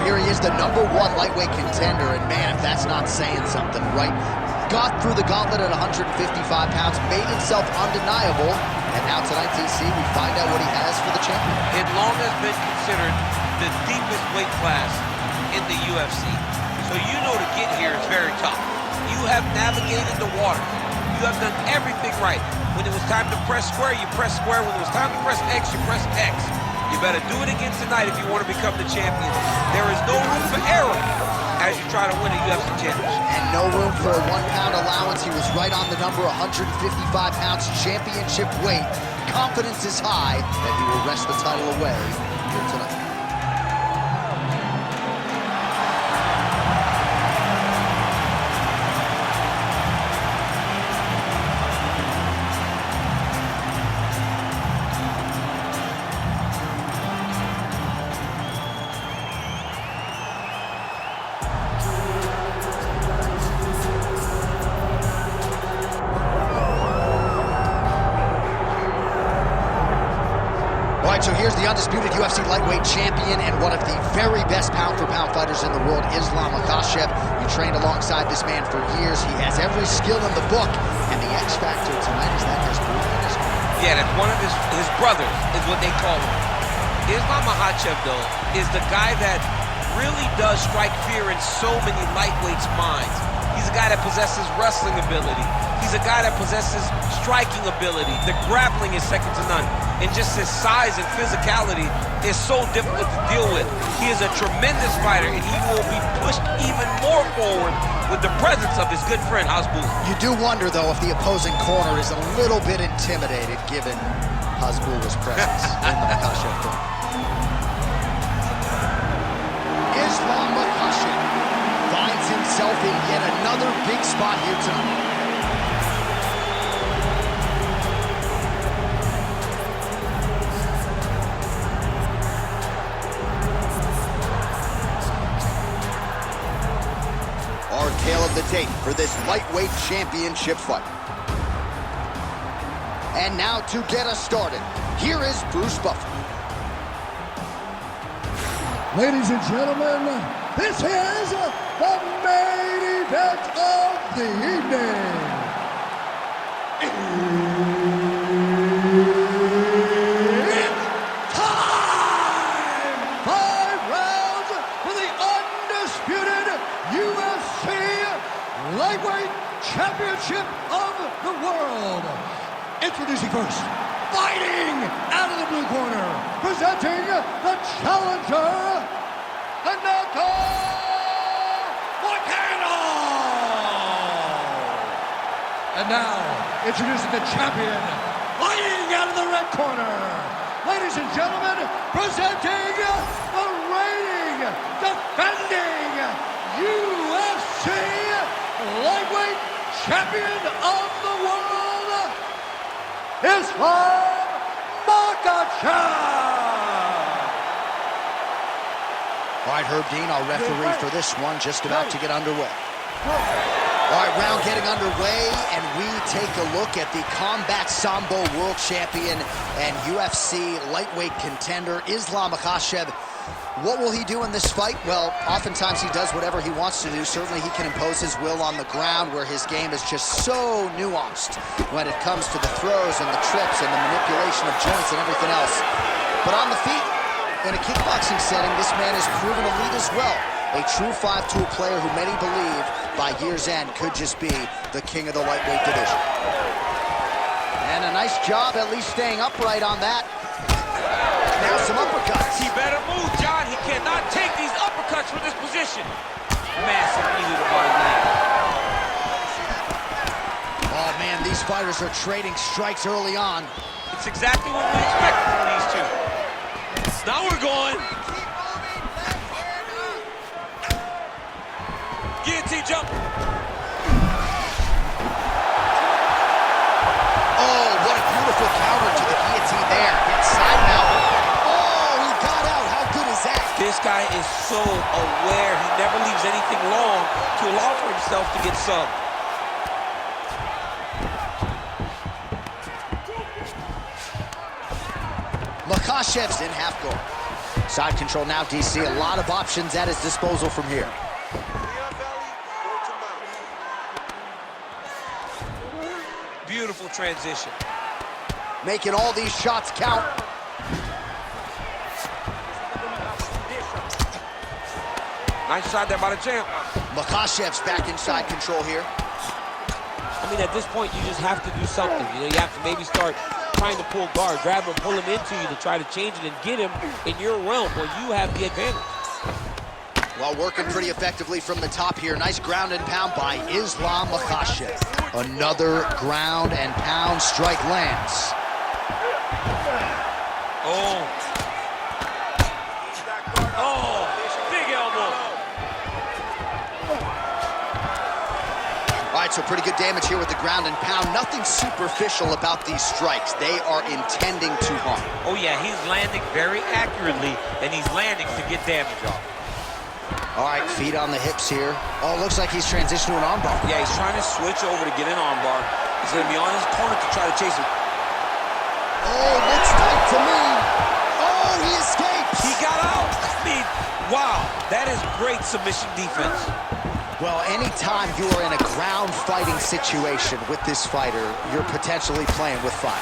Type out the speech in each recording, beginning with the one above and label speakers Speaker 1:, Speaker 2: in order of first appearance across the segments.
Speaker 1: Here he is, the #1 lightweight contender, and man, if that's not saying something, right? Got through the gauntlet at 155 pounds, made himself undeniable, and now tonight, DC, we find out what he has for the champion.
Speaker 2: It long has been considered the deepest weight class in the UFC. So you know to get here is very tough. You have navigated the water. You have done everything right. When it was time to press square, you press square. When it was time to press X, you press X. You better do it again tonight if you want to become the champion. There is no room for error as you try to win a UFC championship.
Speaker 1: And no room for a 1 pound allowance. He was right on the number, 155 pounds, championship weight. Confidence is high that he will wrest the title away here tonight. So here's the undisputed UFC lightweight champion and one of the very best pound-for-pound fighters in the world, Islam Makhachev. You trained alongside this man for years. He has every skill in the book, and the X factor tonight is that there's proof in his corner.
Speaker 2: Yeah, that's one of his brothers, is what they call him. Islam Makhachev, though, is the guy that really does strike fear in so many lightweights' minds. He's a guy that possesses wrestling ability. He's a guy that possesses striking ability. The grappling is second to none. And just his size and physicality is so difficult to deal with. He is a tremendous fighter, and he will be pushed even more forward with the presence of his good friend, Hasbulla.
Speaker 1: You do wonder, though, if the opposing corner is a little bit intimidated given Hasbulla's presence in the Makhachev corner. Islam Makhachev finds himself in yet another big spot here tonight. Our tale of the tape for this lightweight championship fight. And now to get us started, here is Bruce Buffer.
Speaker 3: Ladies and gentlemen, this is the main event of the evening. It's time! 5 rounds for the undisputed UFC Lightweight Championship of the world. Introducing first, fighting out of the blue corner, presenting the challenger, Renato Moicano. And now, introducing the champion, fighting out of the red corner. Ladies and gentlemen, presenting the reigning, defending UFC Lightweight Champion of the world, Islam Makhachev.
Speaker 1: All right, Herb Dean, our referee for this one, just about to get underway. All right, round getting underway, and we take a look at the Combat Sambo World Champion and UFC lightweight contender, Islam Makhachev. What will he do in this fight? Well, oftentimes he does whatever he wants to do. Certainly he can impose his will on the ground, where his game is just so nuanced when it comes to the throws and the trips and the manipulation of joints and everything else. But on the feet, in a kickboxing setting, this man has proven a lead as well. A true 5-tool player who many believe by year's end could just be the king of the lightweight division. And a nice job at least staying upright on that. Now some uppercuts.
Speaker 2: He better move, John. He cannot take these uppercuts from this position. Massive knee to the body line.
Speaker 1: Oh, man, these fighters are trading strikes early on.
Speaker 2: It's exactly what we expected from these two. Now we're going. Guillotine jump.
Speaker 1: Oh, what a beautiful counter to the guillotine there. Inside now. Oh, he got out. How good is that?
Speaker 2: This guy is so aware. He never leaves anything long to allow for himself to get subbed.
Speaker 1: Makhachev's in half guard. Side control now, DC. A lot of options at his disposal from here.
Speaker 2: Beautiful transition.
Speaker 1: Making all these shots count.
Speaker 2: Nice shot there by the champ.
Speaker 1: Makhachev's back in side control here.
Speaker 2: I mean, at this point, you just have to do something. You know, you have to maybe start trying to pull guard, grab him, pull him into you to try to change it and get him in your realm where you have the advantage.
Speaker 1: Well, working pretty effectively from the top here. Nice ground and pound by Islam Makhachev. Another ground and pound strike lands.
Speaker 2: Oh. Oh, big elbow.
Speaker 1: All right, so pretty good damage here with the ground and pound. Nothing superficial about these strikes. They are intending to harm.
Speaker 2: Oh, yeah, he's landing very accurately, and he's landing to get damage off.
Speaker 1: All right, feet on the hips here. Oh, looks like he's transitioned to an armbar.
Speaker 2: Yeah, he's trying to switch over to get an armbar. He's going to be on his opponent to try to chase him.
Speaker 1: Oh, looks tight to me. Oh, he escapes.
Speaker 2: He got out. I mean, wow, that is great submission defense.
Speaker 1: Well, anytime you are in a ground fighting situation with this fighter, you're potentially playing with fire.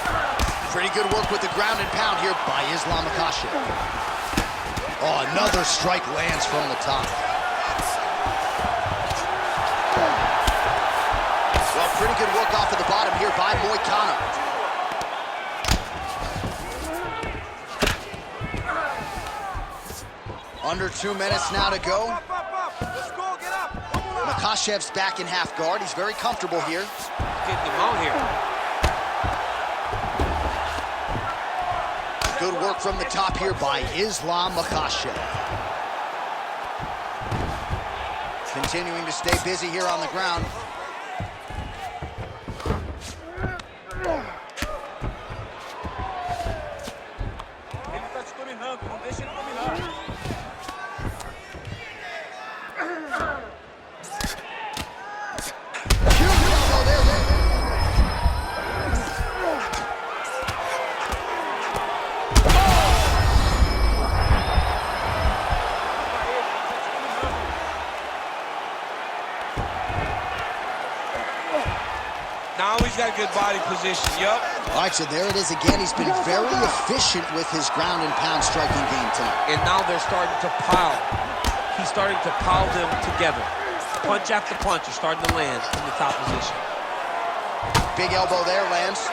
Speaker 1: Pretty good work with the ground and pound here by Islam Makhachev. Oh, another strike lands from the top. Well, pretty good work off of the bottom here by Moicano. Under 2 minutes now to go. Makhachev's back in half guard. He's very comfortable here.
Speaker 2: Getting him out here.
Speaker 1: Good work from the top here by Islam Makhachev. Continuing to stay busy here on the ground.
Speaker 2: Now he's got good body position, yup.
Speaker 1: All right, so there it is again. He's been very efficient with his ground and pound striking game tonight.
Speaker 2: And now they're starting to pile. He's starting to pile them together. Punch after punch are starting to land from the top position.
Speaker 1: Big elbow there lands.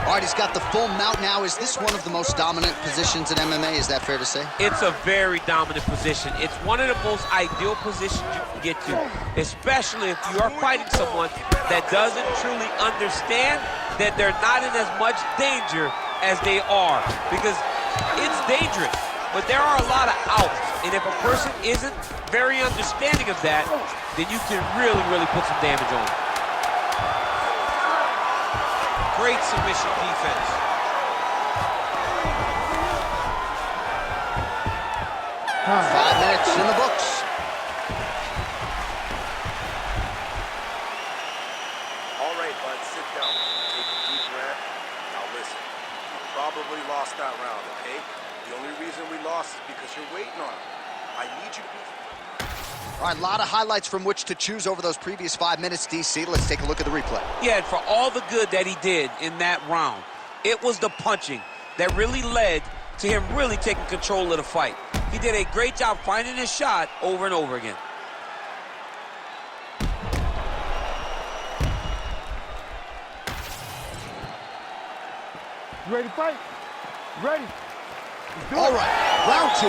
Speaker 1: All right, he's got the full mount now. Is this one of the most dominant positions in MMA? Is that fair to say?
Speaker 2: It's a very dominant position. It's one of the most ideal positions you can get to, especially if you are fighting someone that doesn't truly understand that they're not in as much danger as they are, because it's dangerous, but there are a lot of outs, and if a person isn't very understanding of that, then you can really, really put some damage on them. Great submission defense.
Speaker 1: 5 minutes in the books.
Speaker 4: All right, bud, sit down. Take a deep breath. Now listen, you probably lost that round, okay? The only reason we lost is because you're waiting on it. I need you to be...
Speaker 1: All right, a lot of highlights from which to choose over those previous 5 minutes, DC. Let's take a look at the replay.
Speaker 2: Yeah, and for all the good that he did in that round, it was the punching that really led to him really taking control of the fight. He did a great job finding his shot over and over again.
Speaker 3: You ready to fight? Ready.
Speaker 1: All right, round 2.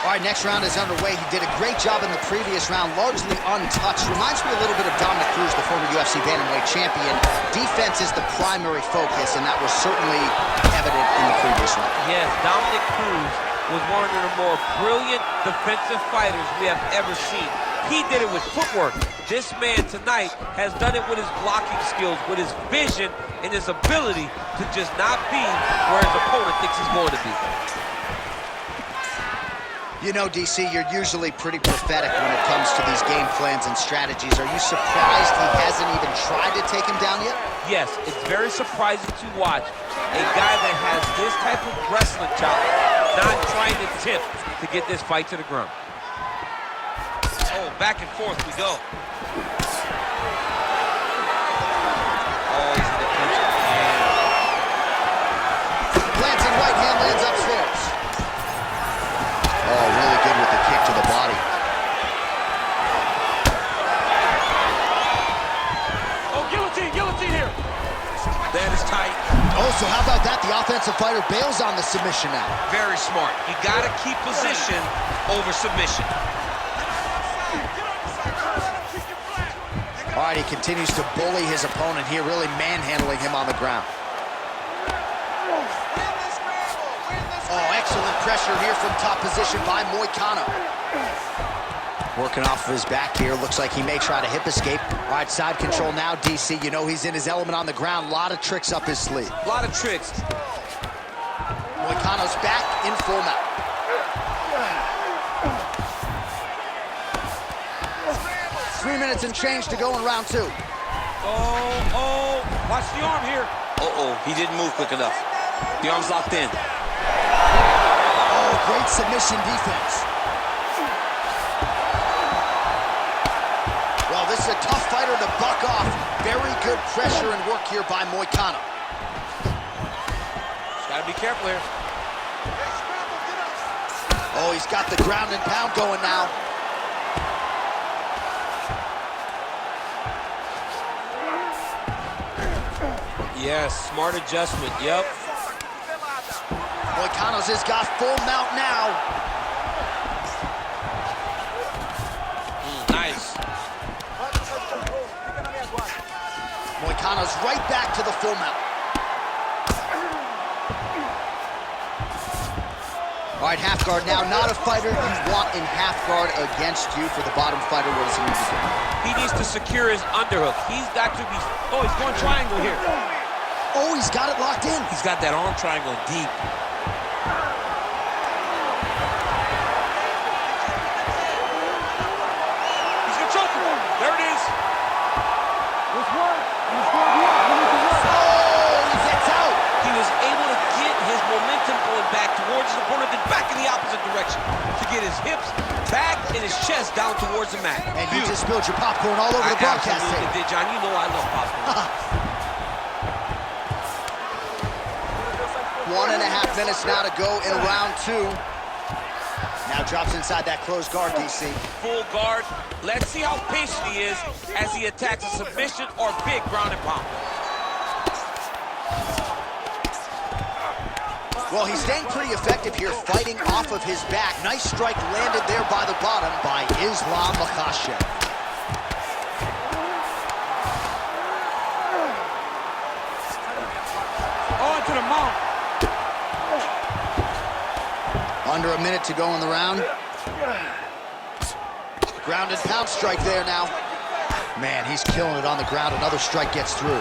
Speaker 1: All right, next round is underway. He did a great job in the previous round, largely untouched. Reminds me a little bit of Dominic Cruz, the former UFC bantamweight champion. Defense is the primary focus, and that was certainly evident in the previous round.
Speaker 2: Yes, Dominic Cruz was one of the more brilliant defensive fighters we have ever seen. He did it with footwork. This man tonight has done it with his blocking skills, with his vision, and his ability to just not be where his opponent thinks he's going to be.
Speaker 1: You know, DC, you're usually pretty prophetic when it comes to these game plans and strategies. Are you surprised he hasn't even tried to take him down yet?
Speaker 2: Yes, it's very surprising to watch a guy that has this type of wrestling chop not trying to attempt to get this fight to the ground. Oh, back and forth we go. Oh, he's in the clinch again.
Speaker 1: Glancing right hand lands upstairs. Oh, really good with the kick to the body.
Speaker 2: Oh, guillotine, guillotine here. That is tight.
Speaker 1: Oh, so how about that? The offensive fighter bails on the submission now.
Speaker 2: Very smart. You got to keep position over submission.
Speaker 1: All right, he continues to bully his opponent here, really manhandling him on the ground. Oh, excellent pressure here from top position by Moicano. Working off of his back here. Looks like he may try to hip escape. All right, side control now, DC. You know he's in his element on the ground. A lot of tricks up his sleeve.
Speaker 2: A lot of tricks.
Speaker 1: Moicano's back in full mount. 3 minutes and change to go in round 2.
Speaker 2: Oh, watch the arm here. Uh-oh, he didn't move quick enough. The arm's locked in.
Speaker 1: Oh, great submission defense. Well, this is a tough fighter to buck off. Very good pressure and work here by Moicano.
Speaker 2: Just gotta be careful here.
Speaker 1: Oh, he's got the ground and pound going now.
Speaker 2: Yes, smart adjustment, yep.
Speaker 1: Moicano's has got full mount now.
Speaker 2: Nice.
Speaker 1: Moicano's right back to the full mount. All right, half guard now. Not a fighter you want in half guard against you. For the bottom fighter, what does he need to do?
Speaker 2: He needs to secure his underhook. He's got to be... Oh, he's going triangle here.
Speaker 1: Oh, he's got it locked in.
Speaker 2: He's got that arm triangle deep. He's gonna choke him. There it is.
Speaker 1: Oh, he gets out.
Speaker 2: He was able to get his momentum going back towards his opponent, then back in the opposite direction to get his hips back and his chest down towards the mat.
Speaker 1: And you just spilled your popcorn all over the broadcast
Speaker 2: absolutely
Speaker 1: tape.
Speaker 2: did, John. You know I love popcorn.
Speaker 1: 1.5 minutes now to go in round 2. Now drops inside that closed guard, DC.
Speaker 2: Full guard. Let's see how patient he is as he attacks a submission or big ground and pound.
Speaker 1: Well, he's staying pretty effective here, fighting off of his back. Nice strike landed there by the bottom by Islam Makhachev.
Speaker 2: Oh, into the mount.
Speaker 1: Under a minute to go in the round. Ground and pound strike there now. Man, he's killing it on the ground. Another strike gets through.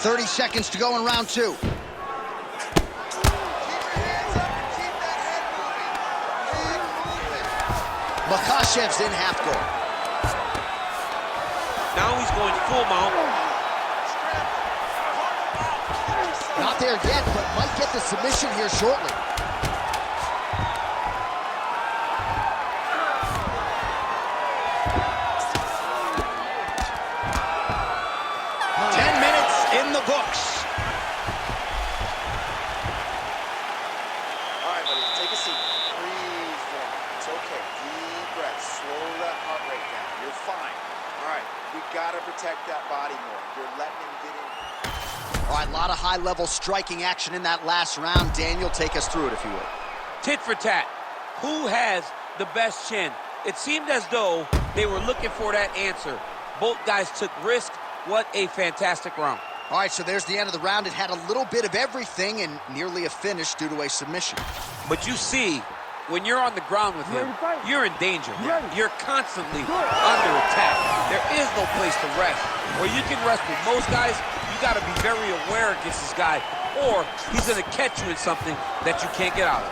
Speaker 1: .30 seconds to go in round 2. Makhachev's in half guard.
Speaker 2: Now he's going full mount.
Speaker 1: Not there yet, but might get the submission here shortly. In the books.
Speaker 4: All right, buddy, take a seat. Breathe in. It's okay. Deep breath. Slow that heart rate down. You're fine. All right, we got to protect that body more. You're letting him get in.
Speaker 1: All right, a lot of high-level striking action in that last round. Daniel, take us through it, if you would.
Speaker 2: Tit for tat. Who has the best chin? It seemed as though they were looking for that answer. Both guys took risk. What a fantastic round.
Speaker 1: All right, so there's the end of the round. It had a little bit of everything and nearly a finish due to a submission.
Speaker 2: But you see, when you're on the ground with him, you're in danger. You're constantly under attack. There is no place to rest. Where you can rest with most guys, you got to be very aware against this guy, or he's going to catch you in something that you can't get out of.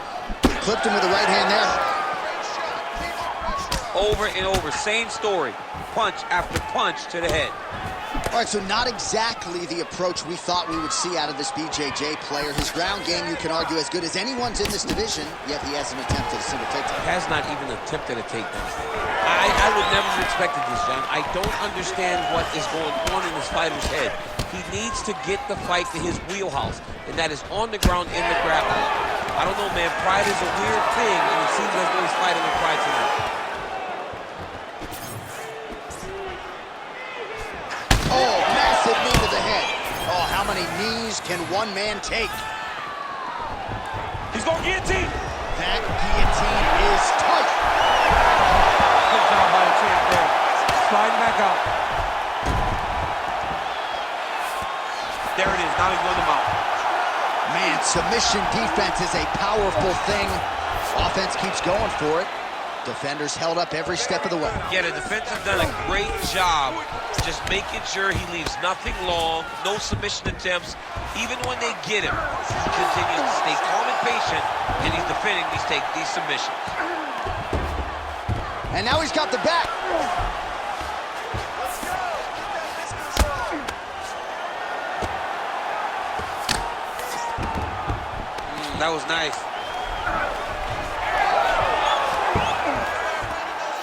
Speaker 1: Clipped him with the right hand there.
Speaker 2: Over and over, same story. Punch after punch to the head.
Speaker 1: All right, so not exactly the approach we thought we would see out of this BJJ player. His ground game, you can argue, as good as anyone's in this division, yet he hasn't attempted a single takedown.
Speaker 2: Has not even attempted a takedown. I would never have expected this, John. I don't understand what is going on in this fighter's head. He needs to get the fight to his wheelhouse, and that is on the ground in the grappling. I don't know, man. Pride is a weird thing, and it seems as though he's fighting with pride tonight.
Speaker 1: Oh, massive knee to the head. Oh, how many knees can one man take?
Speaker 2: He's going guillotine.
Speaker 1: That guillotine is tight.
Speaker 2: Good job by the champ there. Sliding back out. There it is. Now he's going to mount.
Speaker 1: Man, submission defense is a powerful thing. Offense keeps going for it. Defenders held up every step of the way.
Speaker 2: Yeah, the defense has done a great job just making sure he leaves nothing long, no submission attempts. Even when they get him, he continues to stay calm and patient, and he's defending these submissions.
Speaker 1: And now he's got the back.
Speaker 2: That was nice.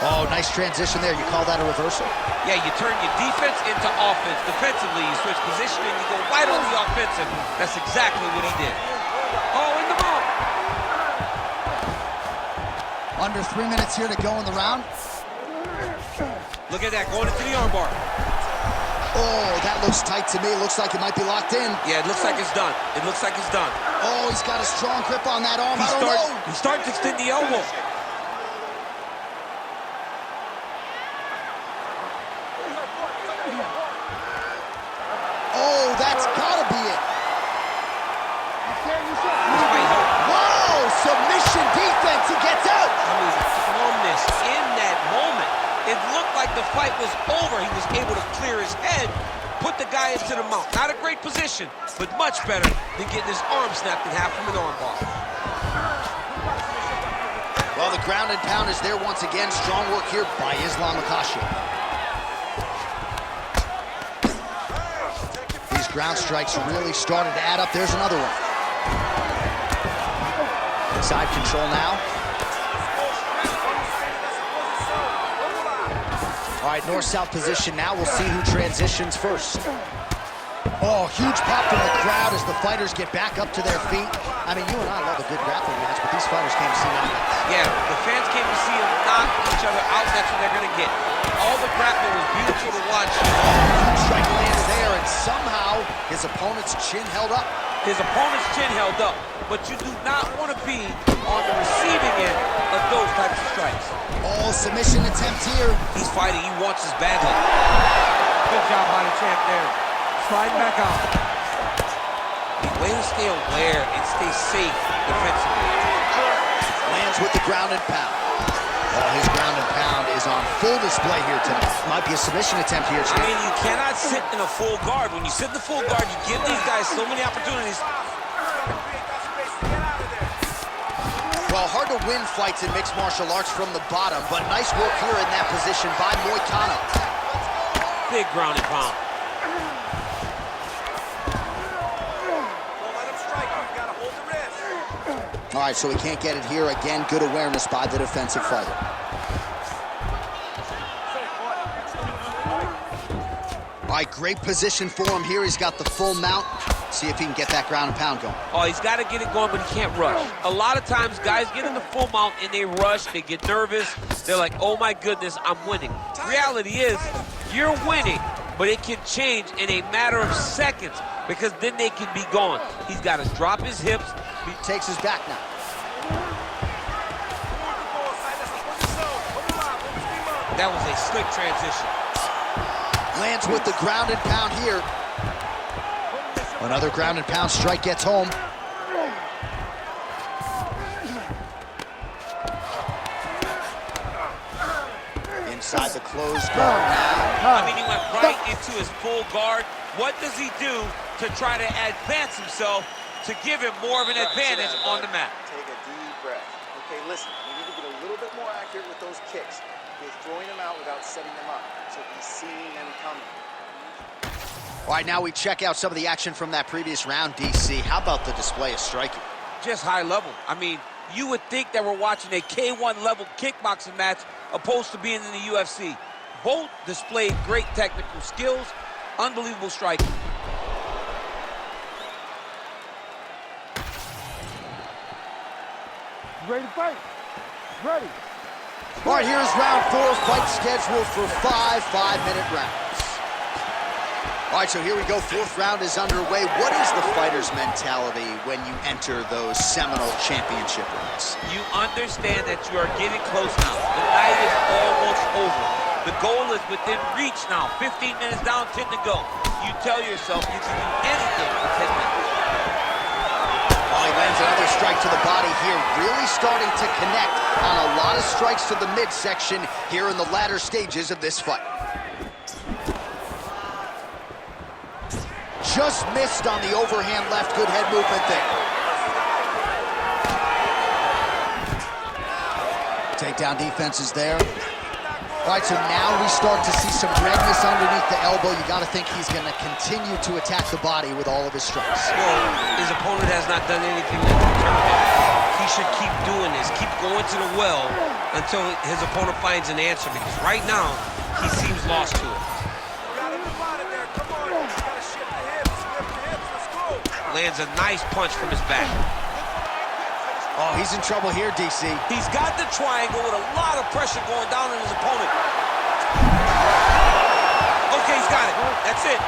Speaker 1: Oh, nice transition there. You call that a reversal?
Speaker 2: Yeah, you turn your defense into offense. Defensively, you switch position and you go right on the offensive. That's exactly what he did. Oh, in the mount.
Speaker 1: Under 3 minutes here to go in the round.
Speaker 2: Look at that, going into the armbar.
Speaker 1: Oh, that looks tight to me. Looks like it might be locked in.
Speaker 2: Yeah, it looks like it's done. It looks like it's done.
Speaker 1: Oh, he's got a strong grip on that arm. I don't know.
Speaker 2: He's starting to extend the elbow.
Speaker 1: Oh, that's gotta be it. Whoa, submission defense. He gets out.
Speaker 2: I mean, calmness in that moment. It looked like the fight was over. He was able to clear his head, put the guy into the mount. Not a great position, but much better than getting his arm snapped in half from an armbar.
Speaker 1: Well, the ground and pound is there once again. Strong work here by Islam Makhachev. These ground strikes really started to add up. There's another one. Side control now. All right, north-south position now. We'll see who transitions first. Oh, huge pop from the crowd as the fighters get back up to their feet. I mean, you and I love a good grappling match, but these fighters came to see knockouts.
Speaker 2: Yeah, the fans came to see them knock each other out. That's what they're going to get. All the grappling was beautiful to watch.
Speaker 1: Huge strike landed there, and somehow his opponent's chin held up.
Speaker 2: His opponent's chin held up, but you do not want to be on the receiving end of those types of strikes.
Speaker 1: Oh, submission attempt here.
Speaker 2: He's fighting. He wants his badly.
Speaker 5: Good job by the champ there. Sliding back out.
Speaker 2: The way to stay aware and stay safe defensively.
Speaker 1: Lands with the ground and pound. Oh, his ground and pound is on full display here tonight. Might be a submission attempt here,
Speaker 2: I
Speaker 1: champ.
Speaker 2: mean, you cannot sit in a full guard. When you sit in the full guard, you give these guys so many opportunities.
Speaker 1: Well, hard to win fights in mixed martial arts from the bottom, but nice work here in that position by Moicano.
Speaker 2: Big ground and pound.
Speaker 1: All right, so he can't get it here. Again, good awareness by the defensive fighter. All right, great position for him here. He's got the full mount. See if he can get that ground and pound going.
Speaker 2: Oh, he's got to get it going, but he can't rush. A lot of times, guys get in the full mount and they rush, they get nervous. They're like, oh my goodness, I'm winning. Reality is, you're winning, but it can change in a matter of seconds because then they can be gone. He's got to drop his hips.
Speaker 1: He takes his back now.
Speaker 2: That was a slick transition.
Speaker 1: Lands with the ground and pound here. Another ground and pound strike gets home. Inside the closed guard now.
Speaker 2: I mean, he went right into his full guard. What does he do to try to advance himself to give him more of an advantage on the mat?
Speaker 4: Take a deep breath. Okay, listen, we need to get a little bit more accurate with those kicks. He's throwing them out without setting them up, so he's seeing them coming.
Speaker 1: All right, now we check out some of the action from that previous round, DC. How about the display of striking?
Speaker 2: Just high level. I mean, you would think that we're watching a K1 level kickboxing match opposed to being in the UFC. Both displayed great technical skills, unbelievable striking.
Speaker 5: Ready to fight? Ready.
Speaker 1: All right, here's round 4, fight scheduled for 5 5-minute rounds. All right, so here we go. 4th round is underway. What is the fighter's mentality when you enter those seminal championship rounds?
Speaker 2: You understand that you are getting close now. The night is almost over. The goal is within reach now. 15 minutes down, 10 to go. You tell yourself you can do anything for 10 minutes.
Speaker 1: Oh, he lands another strike to the body here. Really starting to connect on a lot of strikes to the midsection here in the latter stages of this fight. Just missed on the overhand left. Good head movement there. Takedown defense is there. All right, so now we start to see some redness underneath the elbow. You got to think he's going to continue to attack the body with all of his strikes.
Speaker 2: Well, his opponent has not done anything to deter him. He should keep doing this, keep going to the well until his opponent finds an answer, because right now, he seems lost to it. Lands a nice punch from his back.
Speaker 1: Oh, he's in trouble here, DC.
Speaker 2: He's got the triangle with a lot of pressure going down on his opponent. Okay, he's got it. That's it.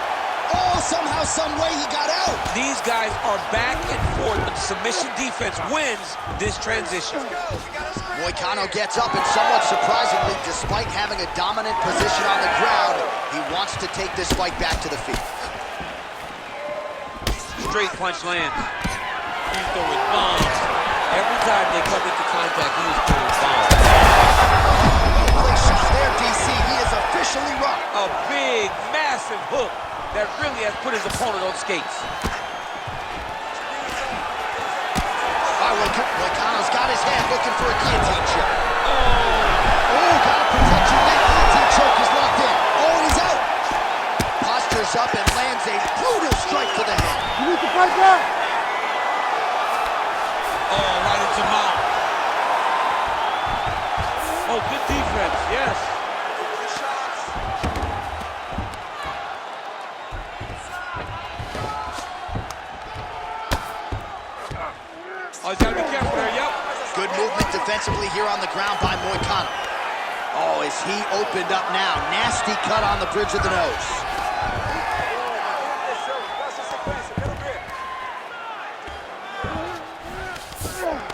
Speaker 1: Oh, somehow, some way he got out.
Speaker 2: These guys are back and forth, but the submission defense wins this transition.
Speaker 1: Moicano gets up, and somewhat surprisingly, despite having a dominant position on the ground, he wants to take this fight back to the feet.
Speaker 2: Straight punch lands. He's throwing bombs. Every time they come into contact, he is throwing bombs.
Speaker 1: Quick shot there, DC. He is officially rocked.
Speaker 2: A big, massive hook that really has put his opponent on skates.
Speaker 1: Moicano's got his hand looking for a guillotine choke. Oh, got to protect your neck. Guillotine choke is locked in. Oh, and he's out. Postures up and lands a brutal strike to the head.
Speaker 5: You need to fight back.
Speaker 2: Oh, right into mouth. Oh, good defense, yes. Oh, he's got to be careful there, yep.
Speaker 1: Good movement defensively here on the ground by Moicano. Oh, is he opened up now? Nasty cut on the bridge of the nose.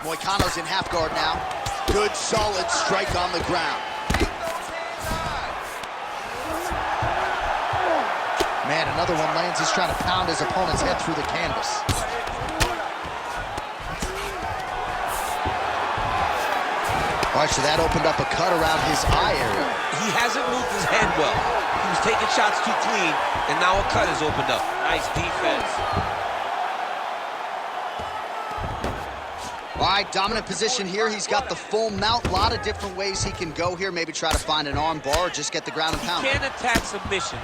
Speaker 1: Moicano's in half guard now. Good, solid strike on the ground. Man, another one lands. He's trying to pound his opponent's head through the canvas. All right, so that opened up a cut around his eye area.
Speaker 2: He hasn't moved his hand well. He was taking shots too clean, and now a cut has opened up. Nice defense.
Speaker 1: All right, dominant position here. He's got the full mount. A lot of different ways he can go here. Maybe try to find an arm bar or just get the ground and pound.
Speaker 2: He can attack submission,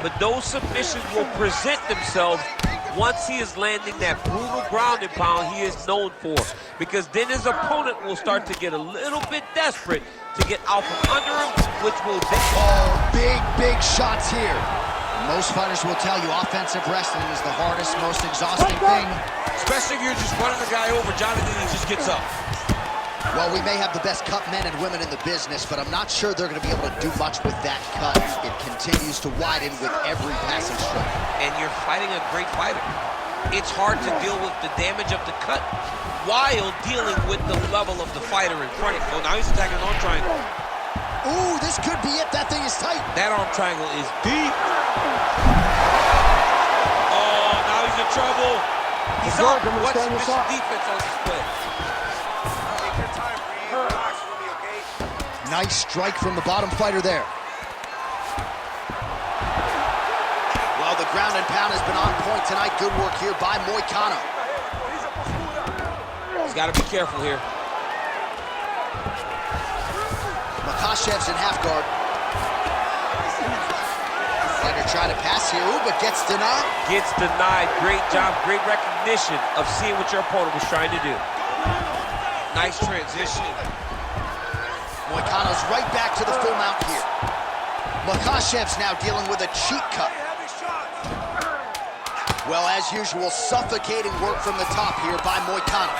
Speaker 2: but those submissions will present themselves once he is landing that brutal ground and pound he is known for. Because then his opponent will start to get a little bit desperate to get out from under him, which will take...
Speaker 1: Oh, big shots here. Most fighters will tell you offensive wrestling is the hardest, most exhausting thing.
Speaker 2: Especially if you're just running the guy over, Jonathan, he just gets up.
Speaker 1: Well, we may have the best cut men and women in the business, but I'm not sure they're going to be able to do much with that cut. It continues to widen with every passing stroke.
Speaker 2: And you're fighting a great fighter. It's hard to deal with the damage of the cut while dealing with the level of the fighter in front of you. Oh, now he's attacking an arm triangle.
Speaker 1: Ooh, this could be it. That thing is tight.
Speaker 2: That arm triangle is deep. Oh, now he's in trouble. He's up. What's
Speaker 5: stand
Speaker 2: this
Speaker 5: this up.
Speaker 2: defense on display?
Speaker 4: Take your time, Reed. Relax with me, okay?
Speaker 1: Nice strike from the bottom fighter there. Well, the ground and pound has been on point tonight. Good work here by Moicano.
Speaker 2: He's got to be careful here.
Speaker 1: Makhachev's in half guard. Fighter trying to pass here, ooh, but gets denied.
Speaker 2: Gets denied. Great job, great recognition of seeing what your opponent was trying to do. Nice transition.
Speaker 1: Moicano's right back to the full mount here. Makhachev's now dealing with a cheek cut. Well, as usual, suffocating work from the top here by Moicano.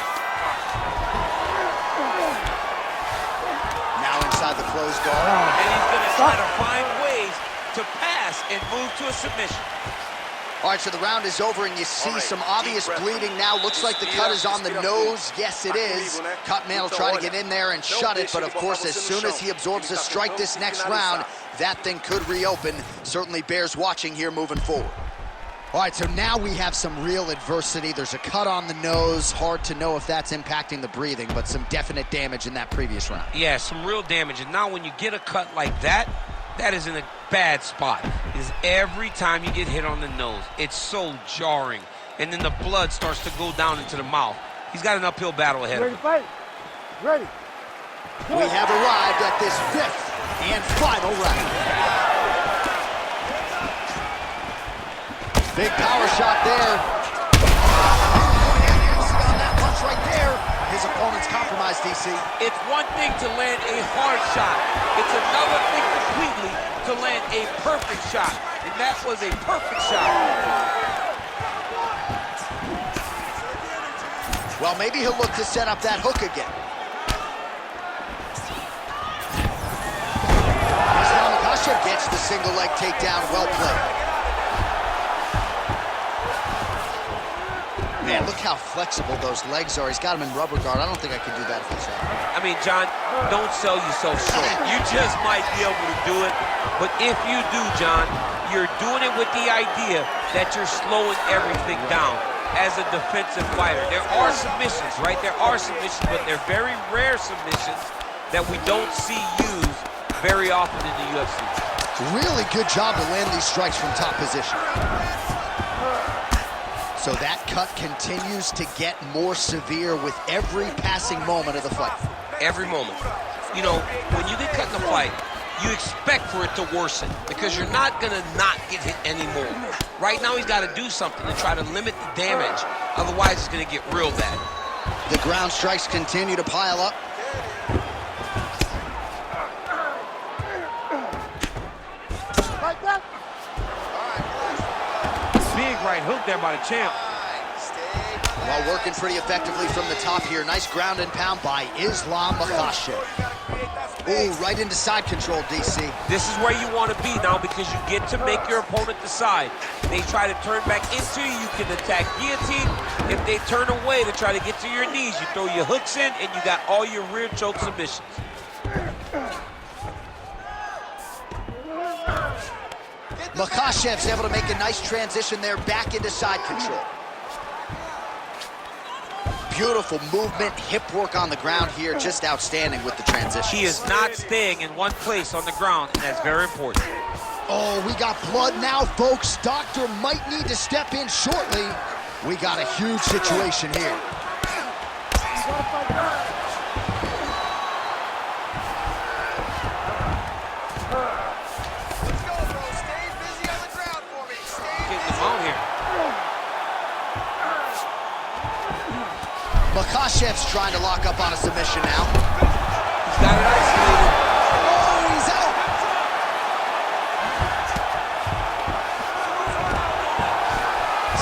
Speaker 1: Now inside the closed guard.
Speaker 2: And he's going to try to find ways to pass and move to a submission.
Speaker 1: All right, so the round is over, and you see some obvious bleeding now. Looks like the cut is on the nose. Yes, it is. Cutman will try to get in there and shut it, but of course, as soon as he absorbs a strike this next round, that thing could reopen. Certainly bears watching here moving forward. All right, so now we have some real adversity. There's a cut on the nose. Hard to know if that's impacting the breathing, but some definite damage in that previous round.
Speaker 2: Yeah, some real damage. And now when you get a cut like that, that is in a bad spot. Because every time you get hit on the nose, it's so jarring. And then the blood starts to go down into the mouth. He's got an uphill battle ahead of him.
Speaker 5: Ready to fight? Ready.
Speaker 1: We have arrived at this 5th and final round. Big power shot there. On that punch right there. His opponent's compromised, DC.
Speaker 2: It's one thing to land a hard shot. It's another thing completely to land a perfect shot. And that was a perfect shot.
Speaker 1: Well, maybe he'll look to set up that hook again. Makhachev gets the single leg takedown. Well played. Man, look how flexible those legs are. He's got him in rubber guard. I don't think I could do that if I tried.
Speaker 2: I mean, John, don't sell yourself short. You just might be able to do it. But if you do, John, you're doing it with the idea that you're slowing everything down as a defensive fighter. There are submissions, right? There are submissions, but they're very rare submissions that we don't see used very often in the UFC.
Speaker 1: Really good job to land these strikes from top position. So that cut continues to get more severe with every passing moment of the fight.
Speaker 2: Every moment. You know, when you get cut in the fight, you expect for it to worsen because you're not going to not get hit anymore. Right now, he's got to do something to try to limit the damage. Otherwise, it's going to get real bad.
Speaker 1: The ground strikes continue to pile up.
Speaker 5: Like that. Big right hook there by the champ.
Speaker 1: While working pretty effectively from the top here. Nice ground and pound by Islam Makhachev. Ooh, right into side control, DC.
Speaker 2: This is where you want to be now because you get to make your opponent decide. They try to turn back into you, you can attack guillotine. If they turn away to try to get to your knees, you throw your hooks in and you got all your rear choke submissions.
Speaker 1: Makhachev's able to make a nice transition there back into side control. Beautiful movement, hip work on the ground here, just outstanding with the transition.
Speaker 2: He is not staying in one place on the ground, and that's very important.
Speaker 1: Oh, we got blood now, folks. Doctor might need to step in shortly. We got a huge situation here. Makhachev's trying to lock up on a submission now.
Speaker 2: He's got it isolated.
Speaker 1: Oh, he's out.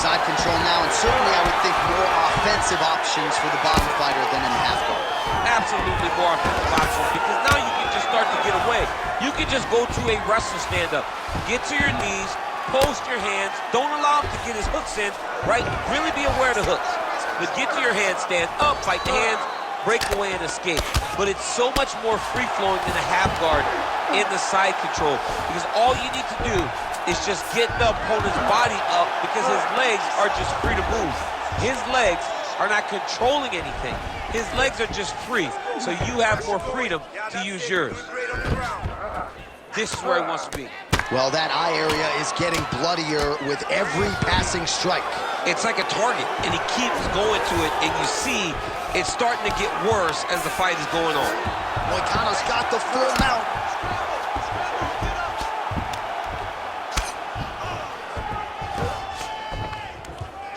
Speaker 1: Side control now, and certainly I would think more offensive options for the bottom fighter than in half guard.
Speaker 2: Absolutely more offensive options because now you can just start to get away. You can just go to a wrestler stand-up. Get to your knees, post your hands, don't allow him to get his hooks in, right? Really be aware of the hooks. But get to your hands, stand up, fight the hands, break away and escape. But it's so much more free-flowing than a half guard in the side control because all you need to do is just getting the opponent's body up because his legs are just free to move. His legs are not controlling anything. His legs are just free, so you have more freedom to use yours. This is where he wants to be.
Speaker 1: Well, that eye area is getting bloodier with every passing strike.
Speaker 2: It's like a target, and he keeps going to it, and you see it's starting to get worse as the fight is going on.
Speaker 1: Moicano's got the full mount.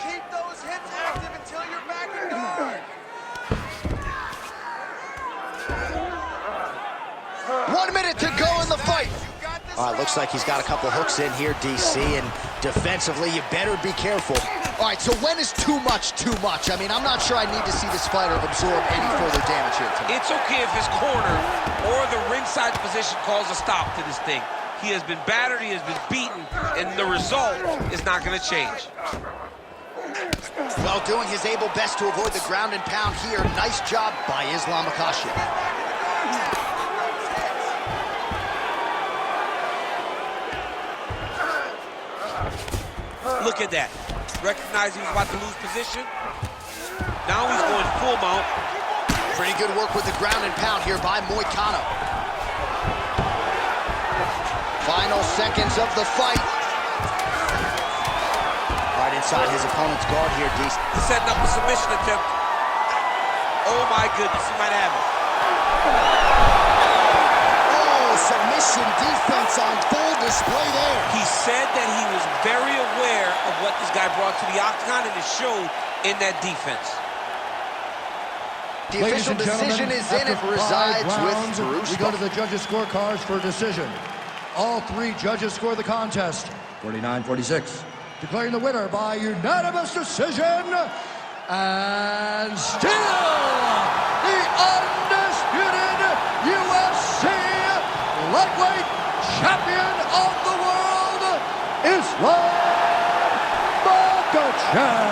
Speaker 4: Keep those hips active until you're back in guard.
Speaker 1: 1 minute to go in the fight. All right, looks like he's got a couple hooks in here, DC, and defensively, you better be careful. All right, so when is too much too much? I mean, I'm not sure I need to see this fighter absorb any further damage here tonight.
Speaker 2: It's okay if his corner or the ringside position calls a stop to this thing. He has been battered, he has been beaten, and the result is not going to change.
Speaker 1: Well, doing his able best to avoid the ground and pound here. Nice job by Islam Makhachev.
Speaker 2: Look at that. Recognize he was about to lose position. Now he's going full mount.
Speaker 1: Pretty good work with the ground and pound here by Moicano. Final seconds of the fight. Right inside his opponent's guard here, DC.
Speaker 2: He's setting up a submission attempt. Oh my goodness, he might have it.
Speaker 1: Oh, submission defense on full display there.
Speaker 2: He said that he was very aware of what this guy brought to the octagon, and it showed in that defense.
Speaker 1: The official decision is in. It resides with Bruce.
Speaker 3: We go to the judges' scorecards for a decision. All three judges score the contest 49-46. Declaring the winner by unanimous decision, and still the undisputed UFC lightweight champion of the world, Islam Makhachev.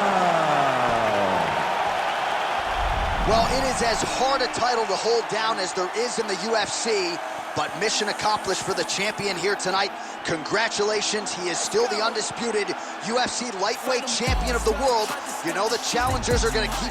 Speaker 1: Well, it is as hard a title to hold down as there is in the UFC, but mission accomplished for the champion here tonight. Congratulations, he is still the undisputed UFC lightweight champion of the world. You know the challengers are going to keep